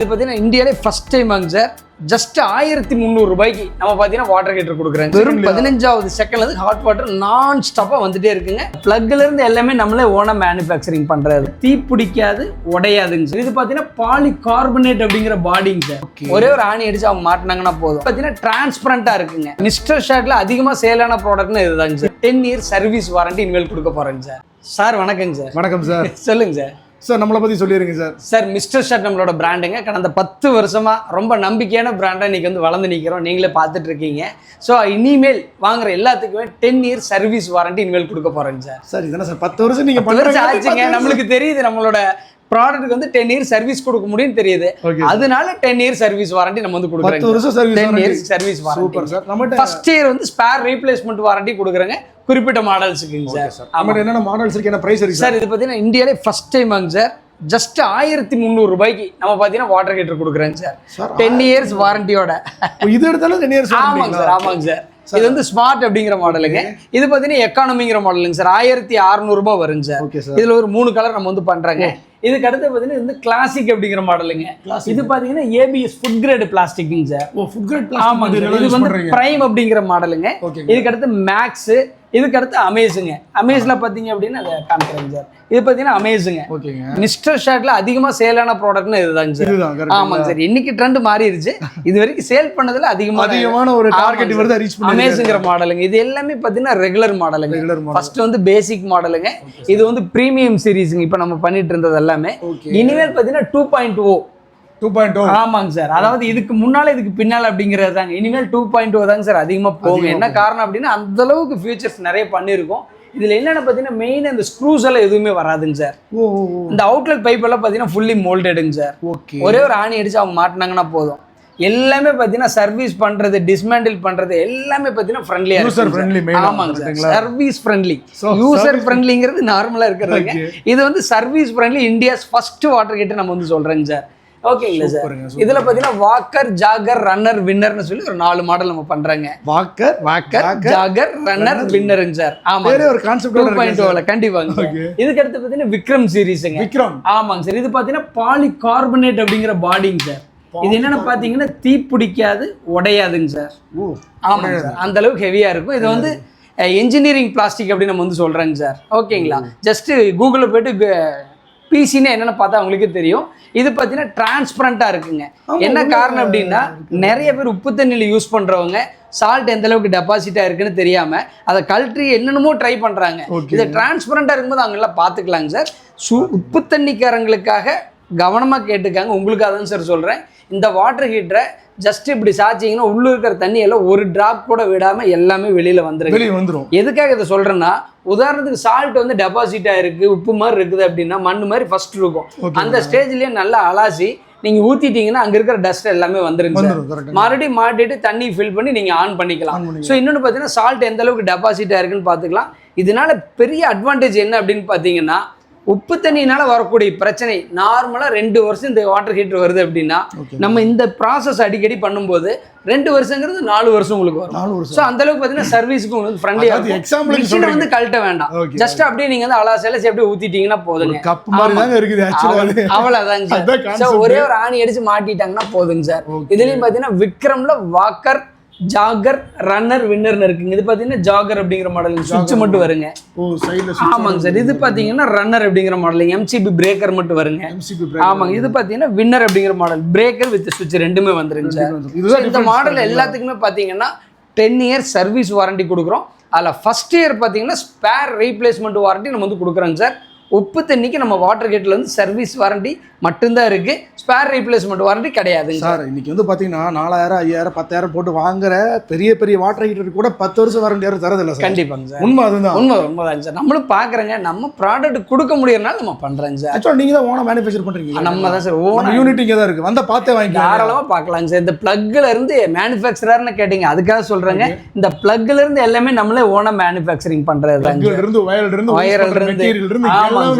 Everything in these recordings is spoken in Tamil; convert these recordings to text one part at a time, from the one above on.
இது பார்த்தீங்கன்னா இந்தியாவிலே ஃபர்ஸ்ட் டைம் சார் ஜஸ்ட் 1300 ரூபாய்க்கு நம்ம பார்த்தீங்கன்னா வாட்டர் ஹீட்டர் கொடுக்குறேன். வெறும் 15வது செகண்ட்ல இருந்து ஹாட் வாட்டர் நான் ஸ்டாப்பா வந்துட்டே இருக்குங்க. பிளக்ல இருந்து எல்லாமே நம்மளே ஓனா மேனுஃபேக்சரிங் பண்றது. தீ பிடிக்காது, உடையாதுங்க சார். இது பார்த்தீங்கன்னா பாலிகார்பனேட் அப்படிங்கிற பாடிங்க சார். ஒரே ஒரு ஆணி அடிச்சு அவங்க மாட்டினாங்கன்னா போதும். பார்த்தீங்கன்னா டிரான்ஸ்பரண்டா இருக்குங்க. மிஸ்டர் ஷாட்ல அதிகமா சேலான ப்ராடக்ட்னு இதுதாங்க சார். 10 years சர்வீஸ் வாரண்டி இனிமேல் கொடுக்க போறேங்க சார். சார் வணக்கங்க சார். வணக்கம் சார். சொல்லுங்க சார். சார் நம்மளை பற்றி சொல்லிடுங்க சார். சார் மிஸ்டர் ஷாட் நம்மளோட பிராண்டுங்க. கடந்த 10 வருஷமா ரொம்ப நம்பிக்கையான பிராண்டாக இன்றைக்கி வந்து வளர்ந்து நிற்கிறோம். நீங்களே பார்த்துட்டு இருக்கீங்க. ஸோ இனிமேல் வாங்குற எல்லாத்துக்குமே 10 years சர்வீஸ் வாரண்டி இனிமேல் கொடுக்க போகிறேங்க சார். சார் இதெல்லாம் சார் 10 வருஷம் நீங்கள் 10 வருஷம் ஆச்சுங்க. நம்மளுக்கு தெரியுது நம்மளோட ப்ராடக்ட் வந்து 10 years சர்வீஸ் கொடுக்க முடியும்னு தெரியுது. அதனால 10 years சர்வீஸ் வாரண்டி நம்ம வந்து கொடுக்குறோம். 10 வருஷம் service 10 years service warranty. Super sir. நம்ம ஃபர்ஸ்ட் இயர் வந்து ஸ்பேர் ரீப்ளேஸ்மெண்ட் வாரண்டி கொடுக்குறேங்க குறிப்பிட்ட மாடல்ஸுக்குங்க சார். நம்ம என்னென்ன மாடல்ஸ் இருக்கு, என்ன பிரைஸ் இருக்கு சார்? இது பார்த்தீங்கன்னா இந்தியாவிலே ஃபர்ஸ்ட் டைம் சார் ஜஸ்ட் 1300 ரூபாய்க்கு நம்ம பார்த்தீங்கன்னா வாட்டர் ஹீட்டர் கொடுக்குறேன் சார். 10 years வாரண்டியோட. இது எடுத்தாலும் 10 years. ஆமாங்க சார், ஆமாங்க சார். இது வந்து ஸ்மார்ட் அப்படிங்கிற மாடலுங்க. இது பார்த்தீங்கன்னா எக்கானமிங்கிற மாடலுங்க சார். 1600 ரூபாய் வருங்க சார். இதுல ஒரு 3 கலர் நம்ம வந்து பண்றாங்க. இதுக்கு அடுத்து பார்த்தீங்கன்னா இந்த கிளாசிக் அப்படிங்கிற மாடலுங்க. இது பார்த்தீங்கன்னா ஏபிஎஸ் ஃபுட் கிரேட் பிளாஸ்டிக்ங்க சார். Food grade plastic. ஆமாங்க. இது வந்து பிரைம் அப்படிங்கிற மாடலுங்க. இதுக்கு அடுத்து மேக்ஸ், இதுக்கு அடுத்து அமேஸுங்க. அமேஸ்ல பார்த்தீங்க அப்படின்னா அதை காமிக்கிறேங்க சார். இது பார்த்தீங்கன்னா அமேஸுங்க. மிஸ்டர் ஷாட்ல அதிகமாக சேலான ப்ராடக்ட்னு இதுதாங்க சார். ஆமாங்க சார். இன்னைக்கு ட்ரெண்ட் மாறிடுச்சு. இது வரைக்கும் சேல் பண்ணதுல அதிகமான ஒரு டார்கெட் வருது ரீச் பண்ணி அமேஸுங்கிற மாடலுங்க. இது எல்லாமே பார்த்தீங்கன்னா ரெகுலர் மாடலுங்க. ஃபர்ஸ்ட் வந்து பேசிக் மாடலுங்க. இது வந்து பிரீமியம் சீரீஸுங்க. இப்போ நம்ம பண்ணிட்டு இருந்தது எல்லாமே. இனிமேல் பார்த்தீங்கன்னா 2.0. ஆமாங்க சார். அதாவது இதுக்கு முன்னால இதுக்கு பின்னால அப்படிங்கிறது தாங்க. இனிமேல் 2.0 தாங்க சார் அதிகமா போகும். என்ன காரணம் அப்படின்னா அந்த அளவுக்கு ஃபியூச்சர்ஸ் நிறைய பண்ணியிருக்கோம். இதுல என்னென்ன பார்த்தீங்கன்னா மெயின் இந்த ஸ்க்ரூஸ் எல்லாம் எதுவுமே வராதுங்க சார். இந்த அவுட்லெட் பைப் எல்லாம் பார்த்தீங்கன்னா ஃபுல்லி மோல்டடுங்க சார். ஒரே ஒரு ஆணி அடிச்சு அவங்க மாட்டினாங்கன்னா போதும். எல்லாமே பார்த்தீங்கன்னா சர்வீஸ் பண்றது, டிஸ்மேண்டில் பண்றது எல்லாமே பார்த்தீங்கன்னா ஃப்ரெண்ட்லியா இருக்கு. ஆமாங்க சார். சர்வீஸ் ஃப்ரெண்ட்லி, யூசர் ஃப்ரெண்ட்லிங்கிறது நார்மலா இருக்கிறதுங்க. இது வந்து service friendly India's first water heater நம்ம வந்து சொல்றேங்க சார். ஓகேங்களா சார். இதுல பாத்தீங்கன்னா வாக்கர், ஜாகர், ரன்னர், வின்னர்னு சொல்லி ஒரு 4 மாடல் நம்ம பண்றாங்க. வாக்கர், ஜாகர், ரன்னர், வின்னருங்க சார். ஆமா, ஒரு கான்செப்ட் 2.0ல கண்டிப்பாங்க. இதுக்கு அடுத்து பாத்தீங்கன்னா விக்ரம் சீரிஸ்ங்க. விக்ரம். ஆமாங்க சார். இது பாத்தீங்கன்னா பாலிகார்பனேட் அப்படிங்கிற பாடிங்க சார். இது என்னன்னு பாத்தீங்கன்னா தீ பிடிக்காது, உடையாதுங்க சார். ஆமாங்க சார். அந்த அளவுக்கு ஹெவியா இருக்கும். இது வந்து என்ஜினியரிங் பிளாஸ்டிக் அப்படின்னு நம்ம வந்து சொல்றேங்க சார். ஓகேங்களா. ஜஸ்ட் கூகுள்ல போயிட்டு பிசின்னு என்னென்னு பார்த்தா அவங்களுக்கே தெரியும். இது பார்த்தீங்கன்னா டிரான்ஸ்பரண்டாக இருக்குங்க. என்ன காரணம் அப்படின்னா நிறைய பேர் உப்பு தண்ணியில் யூஸ் பண்ணுறவங்க சால்ட் எந்த அளவுக்கு டெபாசிட்டாக இருக்குன்னு தெரியாமல் அதை கல்ட்ரி என்னென்னமோ ட்ரை பண்ணுறாங்க. இது டிரான்ஸ்பரண்டாக இருக்கும்போது அவங்கெல்லாம் பார்த்துக்கலாங்க சார். உப்பு தண்ணிக்காரங்களுக்காக கவனமாக கேட்டுக்காங்க. உங்களுக்காக தான் சார் சொல்கிறேன். இந்த வாட்டர் ஹீட்டரை ஜஸ்ட் இப்படி சாச்சிங்கன்னா உள்ள இருக்கிற தண்ணி எல்லாம் ஒரு டிராப் கூட விடாம எல்லாமே வெளியில வந்துடும். எதுக்காக இதை சொல்றேன்னா, உதாரணத்துக்கு சால்ட் வந்து டெபாசிட் ஆயிருக்கு, உப்பு மாதிரி இருக்குது அப்படின்னா மண்ணு மாதிரி ஃபர்ஸ்ட் இருக்கும். அந்த ஸ்டேஜ்லயே நல்லா அலாசி நீங்க ஊத்திட்டீங்கன்னா அங்க இருக்கிற டஸ்ட் எல்லாமே வந்துருங்க. மறுபடியும் மாட்டிட்டு தண்ணி ஃபில் பண்ணி நீங்க ஆன் பண்ணிக்கலாம். ஸோ இன்னொன்று பார்த்தீங்கன்னா சால்ட் எந்த அளவுக்கு டெபாசிட் ஆயிருக்குன்னு பார்த்துக்கலாம். இதனால பெரிய அட்வான்டேஜ் என்ன அப்படின்னு பார்த்தீங்கன்னா, உப்பு தண்ணியினால வரக்கூடிய பிரச்சனை நார்மலா 2 வருஷம் இந்த வாட்டர் ஹீட்டர் வருது அப்படின்னா நம்ம இந்த ப்ராசஸ் அடிக்கடி பண்ணும்போது 2 வருஷங்கிறது 4 வருஷம் உங்களுக்கு வரும். ஸோ அந்த அளவுக்கு பார்த்தீங்கன்னா சர்வீஸுக்கு உங்களுக்கு ஃப்ரெண்ட்லியா இருக்கும். மிஷினை வந்து கழட்ட வேண்டாம். ஜஸ்ட் அப்படியே நீங்க வந்து அலாசல அப்படியே ஊத்திட்டீங்கன்னா போதுங்க. அவ்வளவுதாங்க. ஒரே ஒரு ஆணி அடிச்சு மாட்டிட்டாங்கன்னா போதுங்க சார். இதுலயும் பாத்தீங்கன்னா விக்ரம்ல வாக்கர், ஜாகர், ரன்னர், வின்னர்னு இருக்குங்க. இது பாத்தீங்கன்னா ஜாகர் அப்படிங்கிற மாடல் சுவிட்ச் மட்டும் வருங்க. ஆமாங்க சார். இது பாத்தீங்கன்னா ரன்னர் அப்படிங்கிற மாடல் எம்சிபி பிரேக்கர் மட்டும் வருங்க. ஆமாங்க. இது பாத்தீங்கன்னா வின்னர் அப்படிங்கிற மாடல் பிரேக்கர் வித் சுவிட்ச் ரெண்டுமே வந்துருங்க சார். இந்த மாடல் எல்லாத்துக்குமே பாத்தீங்கன்னா 10 years சர்வீஸ் வாரண்டி கொடுக்குறோம். அதில் ஃபர்ஸ்ட் இயர் பாத்தீங்கன்னா ஸ்பேர் ரீப்ளேஸ்மெண்ட் வாரண்டி நம்ம வந்து கொடுக்குறோங்க சார். உப்பு தண்ணிக்கு நம்ம வாட்டர் ஹீட்டர்ல வந்து சர்வீஸ் வாரண்டி மட்டும்தான் இருக்கு. ஸ்பேர் ரீப்ளேஸ்மெண்ட் வாரண்டி கிடையாது சார். இன்னைக்கு வந்து பாத்தீங்கன்னா 4000, 5000, 10,000 போட்டு வாங்குற பெரிய வாட்டர் ஹீட்டர் கூட 10 வருஷம் வாரண்டி யாரும் தரதில்லை சார். கண்டிப்பாங்க சார். உண்மை அதுதான். உண்மைதாங்க சார். நம்மளும் பாக்குறேங்க, நம்ம ப்ராடக்ட் கொடுக்க முடியறனால நம்ம பண்றோங்க சார். ஆக்சுவலா நீங்க தான் ஓனா மேனுஃபேக்சர் பண்றீங்க. நம்ம தான் சார் ஓனா யூனிட் இங்க தான் இருக்கு. வந்தா பார்த்தே வாங்கிக்கலாம். தாராளமா பார்க்கலாங்க சார். இந்த பிளக்ல இருந்து மேனுஃபேக்சரர்னு கேட்டீங்க, அதுக்காக சொல்றேங்க. இந்த பிளக்ல இருந்து எல்லாமே நம்மளே ஓனா மேனுஃபேக்சரிங் பண்றது தான். பிளக்ல இருந்து வயர்ல இருந்து மெட்டீரியல் இருந்து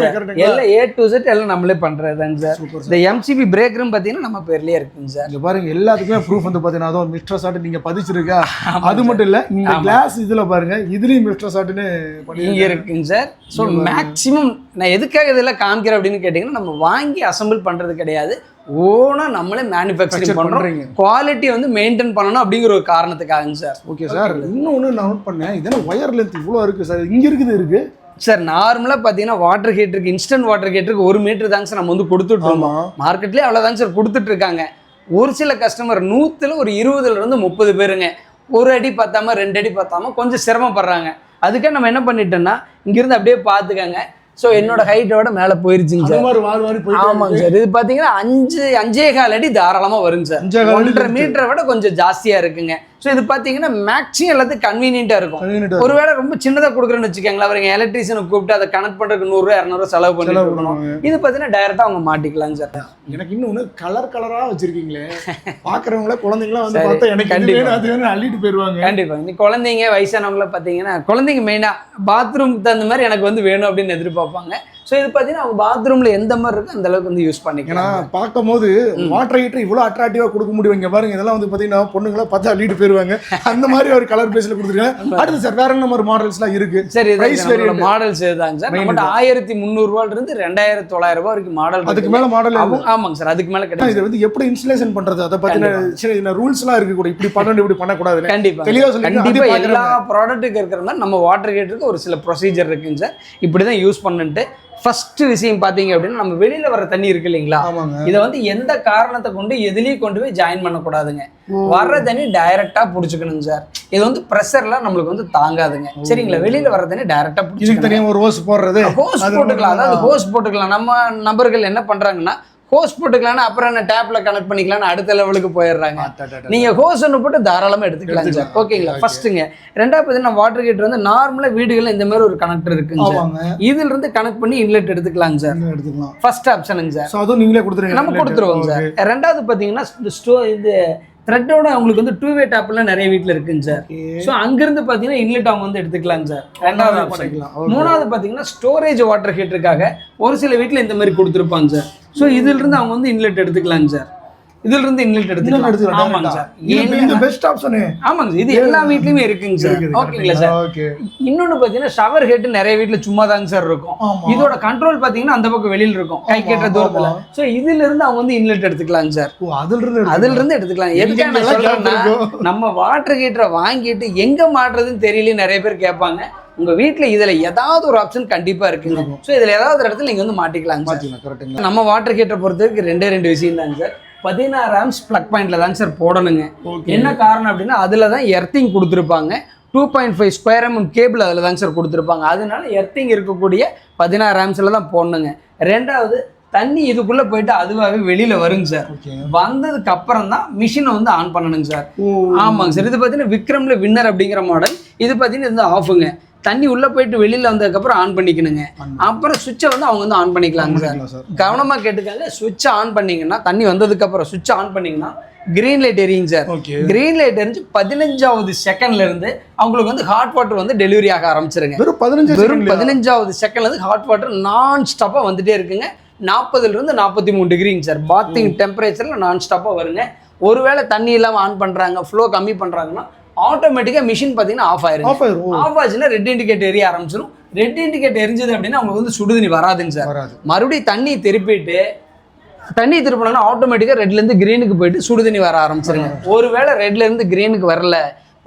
எல்லாம் A to Z எல்லாம் நம்மளே பண்றதுதாங்க சார். இந்த எம்சிபி பிரேக்கரும் பாத்தீங்கன்னா நம்ம பேர்லயே இருக்குங்க சார். இங்க பாருங்க எல்லாத்துக்குமே ப்ரூஃப் வந்து பாத்தீங்கன்னா அதோ மிஸ்டர் ஷாட் நீங்க பதிச்சிருக்கா. அது மட்டும் இல்ல, இந்த கிளாஸ் இதுல பாருங்க இதுலயும் மிஸ்டர் ஷாட்னு இங்க இருக்குங்க சார். ஸோ மேக்ஸிமம் நான் எதுக்காக இதெல்லாம் காமிக்கிறேன் அப்படின்னு கேட்டீங்கன்னா, நம்ம வாங்கி அசம்பிள் பண்றது கிடையாது. ஓனா நம்மளே மேனுஃபேக்சரிங் பண்றோம், குவாலிட்டி வந்து மெயின்டைன் பண்ணணும் அப்படிங்கிற ஒரு காரணத்துக்காக சார். ஓகே சார், இன்னொன்று நான் நோட் பண்ணேன், இதெல்லாம் ஒயர் லென்த் இவ்வளோ இருக்குது சார், இங்கே இருக்கு சார். நார்மலாக பார்த்தீங்கன்னா வாட்டர் ஹீட்டருக்கு, இன்ஸ்டன்ட் வாட்டர் ஹீட்டருக்கு 1 மீட்டர் தாங்க சார் நம்ம வந்து கொடுத்துட்டு இருக்கோம். மார்க்கெட்லேயே அவ்வளோதாங்க சார் கொடுத்துட்டு இருக்காங்க. ஒரு சில கஸ்டமர் 100ல் ஒரு 20லேருந்து 30 பேருங்க 1 அடி பத்தாம 2 அடி பத்தாம கொஞ்சம் சிரமப்படுறாங்க. அதுக்காக நம்ம என்ன பண்ணிட்டோம்னா இங்கிருந்து அப்படியே பார்த்துக்கங்க. ஸோ என்னோட ஹைட்டோட மேலே போயிருச்சுங்க சார். ஆமாங்க சார். இது பார்த்தீங்கன்னா 5.5 அடி தாராளமாக வருங்க சார். 1.5 மீட்டரை விட கொஞ்சம் ஜாஸ்தியாக இருக்குங்க. ஸோ இது பார்த்தீங்கன்னா மேக்ஸிமம் எல்லாத்துக்கும் கன்வீனியன்ட்டாக இருக்கும். ஒருவேளை ரொம்ப சின்னதாக கொடுக்குறேன்னு வச்சுக்கோங்களேன், அவருங்க எலக்ட்ரீஷியனை கூப்பிட்டு அதை கனெக்ட் பண்ணுறதுக்கு 100-200 செலவு பண்ணணும். இது பார்த்தீங்கன்னா டைரெக்டாக அவங்க மாட்டிக்கலாங்க சார். எனக்கு இன்னொன்று கலராக வச்சிருக்கீங்களே, பார்க்குறவங்கள குழந்தைங்களாம் வந்து பார்த்தா எனக்கு கண்டிப்பாக அது வேணும் அள்ளிட்டு போயிடுவாங்க. கண்டிப்பாக இந்த குழந்தைங்க வயசானவங்கள பார்த்தீங்கன்னா குழந்தைங்க மெயினாக பாத்ரூமுக்கு தகுந்த மாதிரி எனக்கு வந்து வேணும் அப்படின்னு எதிர்பார்ப்பாங்க. ஸோ இது பார்த்தீங்கன்னா அவங்க பாத்ரூமில் எந்த மாதிரி இருக்கு அந்த அளவுக்கு வந்து யூஸ் பண்ணிக்கலாம். ஏன்னா பார்க்கும்போது வாட்டர் ஹீட்டர் இவ்வளோ அட்ராக்டிவாக கொடுக்க முடியும். இங்கே பாருங்க, இதெல்லாம் வந்து பார்த்தீங்கன்னா பொண்ணுங்களா பார்த்தா அள்ளிட்டு போயிருவாங்க. அந்த மாதிரி ஒரு கலர் பேஸில் கொடுத்துருக்காங்க. அடுத்து சார் வேற என்ன மாதிரி மாடல்ஸ்லாம் இருக்கு? சரி, மாடல்ஸ் இதுதாங்க சார். நம்மகிட்ட 1300 ரூபாயிலிருந்து 2900 ரூபாய் வரைக்கும் மாடல். அதுக்கு மேலே மாடல்? ஆமாங்க சார், அதுக்கு மேலே கிடையாது. இது வந்து எப்படி இன்ஸ்டலேஷன் பண்றது, அதை பற்றின ரூல்ஸ்லாம் இருக்கு கூட, இப்படி பண்ணணும் இப்படி பண்ணக்கூடாது. கண்டிப்பாக கண்டிப்பாக எல்லா ப்ராடக்ட்டுக்கு இருக்கிற மாதிரி நம்ம வாட்டர் ஹீட்டருக்கு ஒரு சில ப்ரொசீஜர் இருக்குங்க சார். இப்படி தான் யூஸ் பண்ணிட்டு ஃபர்ஸ்ட் விஷயம் பார்த்தீங்க அப்படின்னா நம்ம வெளியில வர தண்ணி இருக்கு இல்லைங்களா, இதை வந்து எந்த காரணத்தை கொண்டு எதுலேயும் கொண்டு போய் ஜாயின் பண்ணக்கூடாதுங்க. வர்ற தண்ணி டைரக்டா பிடிச்சிக்கணுங்க சார். இது வந்து ப்ரெஷர்லாம் நம்மளுக்கு வந்து தாங்காதுங்க. சரிங்களா, வெளியில வர தண்ணி டைரக்டா பிடிச்சிக்கணும். ஒரு ஹோஸ் போடுறது, ஹோஸ் போட்டுக்கலாம். அதாவது ஹோஸ் போட்டுக்கலாம். நம்ம நபர்கள் என்ன பண்றாங்கன்னா ஹோஸ் போட்டுக்கலாம்னா அப்புறம் என்ன டேப்ல கனெக்ட் பண்ணிக்கலாம்னு அடுத்த லெவலுக்கு போயிடுறாங்க. நீங்க ஹோஸ் ஒன்று போட்டு தாராளமா எடுத்துக்கலாம் சார். ஓகேங்களா, ஃபர்ஸ்ட்டுங்க. ரெண்டாவது பார்த்தீங்கன்னா வாட்டர் ஹீட்டர் வந்து நார்மலா வீடுகளில் இந்த மாதிரி ஒரு கனெக்டர் இருக்குங்க சார். இதுல இருந்து கனெக்ட் பண்ணி இன்லெட் எடுத்துக்கலாங்க சார். First ஆப்ஷனுங்க sir. அதுவும் நீங்களே கொடுத்துருங்க, நம்ம கொடுத்துருவோங்க சார். ரெண்டாவது பார்த்தீங்கன்னா இது த்ரெட்டோட அவங்களுக்கு வந்து 2-வே டேப்லாம் நிறைய வீட்டில் இருக்குங்க சார். ஸோ அங்கிருந்து பார்த்தீங்கன்னா இன்லெட் அவங்க வந்து எடுத்துக்கலாங்க சார். ரெண்டாவது ஆப்ஷன். மூணாவது பார்த்தீங்கன்னா ஸ்டோரேஜ் வாட்டர் ஹீட்டருக்காக ஒரு சில வீட்டில் இந்த மாதிரி கொடுத்துருப்பாங்க சார். ஸோ இதிலிருந்து அவங்க வந்து இன்லெட் எடுத்துக்கலாங்க சார். இதுல இருந்து இன்லெட் எடுத்துக்கலாம். ஆமாங்க சார், இது பெஸ்ட் ஆப்ஷன். ஆமாங்க, இது எல்லா வீட்லயுமே இருக்குங்க சார். ஓகேங்களா சார். இன்னொன்னு பாத்தீங்கன்னா ஷவர் ஹெட் நிறைய வீட்ல சும்மா தாங்க சார் இருக்கும். இதோட கண்ட்ரோல் பாத்தீங்கன்னா அந்த பக்கம் வெளியில இருக்கும், கை கேட்ட தூரத்துல. சோ இதுல இருந்து அவங்க வந்து இன்லெட் எடுத்துக்கலாங்க சார். அதுல இருந்து எடுத்துக்கலாம். எதுக்காக நான் சொல்றேன்னா நம்ம வாட்டர் ஹீட்டரை வாங்கிட்டு எங்க மாட்டுறதுன்னு தெரியல நிறைய பேர் கேட்பாங்க. உங்க வீட்டுல இதுல ஏதாவது ஒரு ஆப்ஷன் கண்டிப்பா இருக்குங்க. ஸோ இதுல ஏதாவது ஒரு இடத்துல நீங்க வந்து மாட்டிக்கலாங்க. நம்ம வாட்டர் ஹீட்டரை பொறுத்தவரைக்கும் 2 விஷயம் தாங்க சார். 16 ஆம்ஸ் பிளக் பாயிண்ட்ல தாங்க சார் போடணுங்க. என்ன காரணம் அப்படின்னா அதுல தான் எர்த்திங் கொடுத்துருப்பாங்க. 2.5 ஸ்கொயர் mm கேபிள் அதில் தாங்க சார் கொடுத்துருப்பாங்க. அதனால எர்த்திங் இருக்கக்கூடிய 16 ஆம்ஸில் தான் போடணுங்க. ரெண்டாவது தண்ணி இதுக்குள்ள போயிட்டு அதுவாகவே வெளியில வருங்க சார். வந்ததுக்கு அப்புறம் தான் மிஷினை வந்து ஆன் பண்ணணுங்க சார். ஆமாங்க சார். இது பார்த்தீங்கன்னா விக்ரம்ல வின்னர் அப்படிங்கிற மாடல். இது பார்த்தீங்கன்னா இது ஆஃபுங்க. தண்ணி உள்ள போயிட்டு வெளியில வந்ததுக்கப்புறம் ஆன் பண்ணிக்கணுங்க. அப்புறம் சுவிட்சை வந்து அவங்க வந்து ஆன் பண்ணிக்கலாங்க சார். கவனமா கேட்டுக்காங்க. சுவிட்சை ஆன் பண்ணீங்கன்னா தண்ணி வந்ததுக்கு அப்புறம் சுவிட்சை ஆன் பண்ணீங்கன்னா கிரீன் லைட் எரியுங்க சார். கிரீன் லைட் எரிஞ்சு 15வது செகண்ட்ல இருந்து அவங்களுக்கு வந்து ஹாட் வாட்டர் வந்து டெலிவரி ஆக ஆரம்பிச்சிருங்க. வெறும் 15வது செகண்ட்ல இருந்து ஹாட் வாட்டர் நான் ஸ்டாப்பா வந்துட்டே இருக்குங்க. 40லிருந்து 43 டிகிரிங்க சார். பாத்திங் டெம்பரேச்சர்ல நான் ஸ்டாப்பா வருங்க. ஒருவேளை தண்ணி இல்லாம ஆன் பண்றாங்க, ஃப்ளோ கம்மி பண்றாங்கன்னா ஆட்டோமேட்டிக்கா மிஷின் பாத்தீங்கன்னா ஆஃப் ஆயிரும். ஆஃப் ஆச்சுன்னா ரெட் இண்டிகேட்டர் எரிய ஆரம்பிச்சிடும். ரெட் இண்டிகேட்டர் எரிஞ்சது அப்படின்னா அவங்களுக்கு வந்து சுடுதண்ணி வராதுங்க சார். மறுபடியும் தண்ணி திருப்பினா ஆட்டோமேட்டிக்கா ரெட்ல இருந்து கிரீனுக்கு போயிட்டு சுடுதண்ணி வர ஆரம்பிச்சிருங்க. ஒருவேளை ரெட்ல இருந்து கிரீனுக்கு வரல,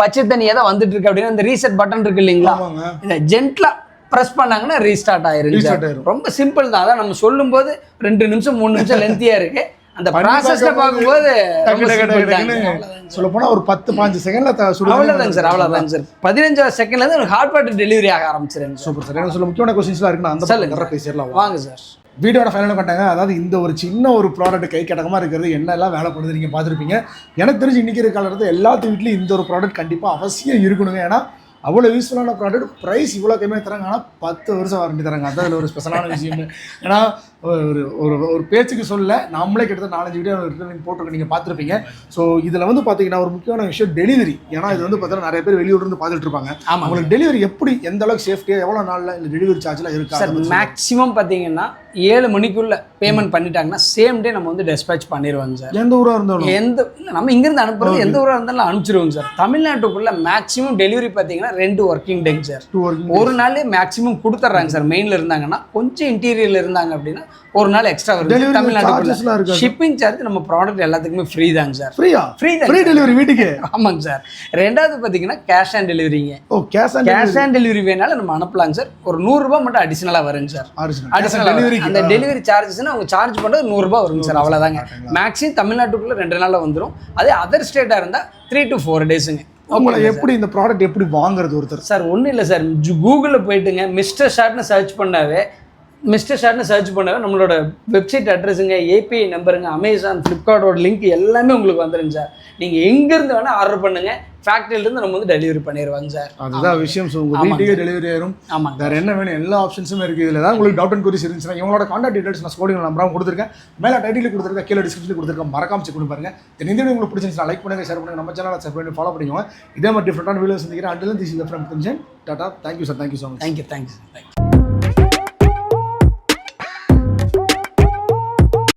பச்சை தண்ணியா தான் வந்துட்டு இருக்கு அப்படின்னா இந்த ரீசெட் பட்டன் இருக்கு இல்லைங்களா, இந்த ஜென்ட்லா ப்ரெஸ் பண்ணாங்கன்னா ரீஸ்டார்ட் ஆயிரும். ரொம்ப சிம்பிள் தான். அதான் நம்ம சொல்லும் போது 2 நிமிஷம் 3 நிமிஷம் லென்த்தியா இருக்கு. அந்த ப்ராசஸ்ல பார்க்கும்போது சொல்ல போனா ஒரு 10-15 செகண்ட்ல அவ்வளவுதாங்க சார். அவ்வளவுதாங்க சார். 15வது செகண்ட்ல இருந்து ஹாட் வாட்டர் டெலிவரி ஆக ஆரம்பிச்சிருங்க. Super sir. எனக்கு சொல்ல முக்கியமான கொஸ்டின்ஸ்லாம் இருக்குன்னா அந்த சொல்லுங்க பேசிடலாம் வாங்க சார். வீடியோட ஃபைனலாக கட்டாங்க. அதாவது இந்த ஒரு சின்ன ஒரு ப்ராடக்ட் கை கடகமாக இருக்கிறது என்னெல்லாம் வேலை பண்ணுறது நீங்கள் பார்த்துருப்பீங்க. எனக்கு தெரிஞ்சு இன்றைக்கி இருக்க காலத்தில் எல்லாத்து வீட்லையும் இந்த ஒரு ப்ராடக்ட் கண்டிப்பாக அவசியம் இருக்கணுங்க. ஏன்னா அவ்வளோ யூஸ்ஃபுல்லான ப்ராடக்ட், ப்ரைஸ் இவ்வளோ கம்மியாக தராங்க. ஆனால் 10 வருஷம் வாரண்டி தராங்க. அதான் ஒரு ஸ்பெஷலான விஷயம். ஏன்னா ஒரு பேச்சுக்கு சொல்ல நாமளே கிட்டத்தட்ட 4-5 வீடியோ போட்டிருக்க நீங்கள் பார்த்துருப்பீங்க. ஸோ இதில் வந்து பார்த்தீங்கன்னா ஒரு முக்கியமான விஷயம் டெலிவரி. ஏன்னா இது வந்து பார்த்தீங்கன்னா நிறைய பேர் வெளியூர்லேருந்து பார்த்துட்டு இருப்பாங்க. அவங்களுக்கு டெலிவரி எப்படி எந்த அளவுக்கு சேஃப்டியாக எவ்வளோ நாளில் இந்த டெலிவரி சார்ஜ்லாம் இருக்கா சார்? மேக்ஸிமம் பார்த்தீங்கன்னா 7 மணிக்குள்ள பேமெண்ட் பண்ணிட்டாங்கன்னா சேம் டே நம்ம வந்து டெஸ்பேச் பண்ணிடுவாங்க சார். எந்த ஊராக இருந்தாலும் நம்ம இங்கிருந்து அனுப்புறது எந்த ஊராக இருந்தாலும் அனுப்பிச்சிருவோங்க சார். தமிழ்நாட்டுக்குள்ள மேக்ஸிமம் டெலிவரி பார்த்தீங்கன்னா 2 ஒர்க்கிங் டேங்க சார். ஒரு நாளே மேக்ஸிமம் கொடுத்துட்றாங்க சார். மெயினில் இருந்தாங்கன்னா கொஞ்சம் இன்டீரியரில் இருந்தாங்க அப்படின்னா ஒரு நாள் எக்ஸ்ட்ரா வரும் Delivery தமிழ்நாட்டுக்குள்ள charges எல்லாம் இருக்கா? ஷிப்பிங் சார்ஜ் நம்ம ப்ராடக்ட் எல்லாத்துக்குமே ஃப்ரீ தாங்க சார் ஃப்ரீயா ஃப்ரீ தான் ஃப்ரீ டெலிவரி வீட்டுக்கு ஆமாங்க சார் ரெண்டாவது பார்த்தீங்கன்னா கேஷ் ஆன் டெலிவரிங்க oh cash cash on delivery வேணாலும் நம்ம அனுப்பலாங்க சார் ஒரு 100 ரூபாய் மட்டும் அடிஷனலாக வருங்க சார் அடிஷனலாக அந்த டெலிவரி சார்ஜஸ்னா அவங்க சார்ஜ் பண்ணுறது 100 ரூபாய் வருங்க சார் அவ்வளோதாங்க மேக்ஸிமம் தமிழ்நாட்டுக்குள்ள 2 நாளில் வந்துடும் அதே அதர் ஸ்டேட்டாக இருந்தால் 3 to 4 டேஸுங்க உங்களை எப்படி இந்த ப்ராடக்ட் எப்படி வாங்குறது ஒருத்தர் சார் ஒன்றும் இல்லை சார் கூகுளில் போயிட்டுங்க மிஸ்டர் ஷாட்னு சர்ச் பண்ணாவே நம்மளோட வெப்சைட் அட்ரஸுங்க ஏபிஐ நம்பருங்க அமேசான் ஃப்ளிப்கார்ட்டோட லிங்க் எல்லாமே உங்களுக்கு வந்துருங்க சார் நீங்கள் எங்கேருந்து வேணால் ஆர்டர் பண்ணுங்கள் ஃபேக்ட்ரியிலேருந்து நம்ம வந்து டெலிவரி பண்ணிடுவாங்க சார் அதுதான் விஷயம் ஸோ உங்கள் வீட்டுக்கே டெலிவரி ஆயிரும் ஆமாம் வேறு என்ன வேணும் எல்லா ஆப்ஷன்ஸுமே இருக்குது இதில் தான் உங்களுக்கு டவுட் அண்ட் குவரிஸ் இருந்துச்சுன்னா இவங்களோட கான்டாக்ட் டீடைல்ஸ் நான் ஸ்கோடிங் நம்பராக கொடுத்துருக்கேன் மேலே டைட்டில் கொடுத்துருக்கேன் கீழே டிஸ்கிரிப்ஷனில் கொடுத்துருக்கேன் மறக்காம செக் பண்ணி பாருங்க இந்த வீடியோ உங்களுக்கு பிடிச்சிருந்துச்சுன்னா லைக் பண்ணுங்கள் ஷேர் பண்ணுங்கள் நம்ம சேனலை சப்ஸ்கிரைப் பண்ணி ஃபாலோ பண்ணிக்கோங்க இதே மாதிரி டிஃப்ரெண்டான வீடியோஸ் சந்திக்கிறேன் until this is from Gunjan Tata thank you sir thank you so much thank you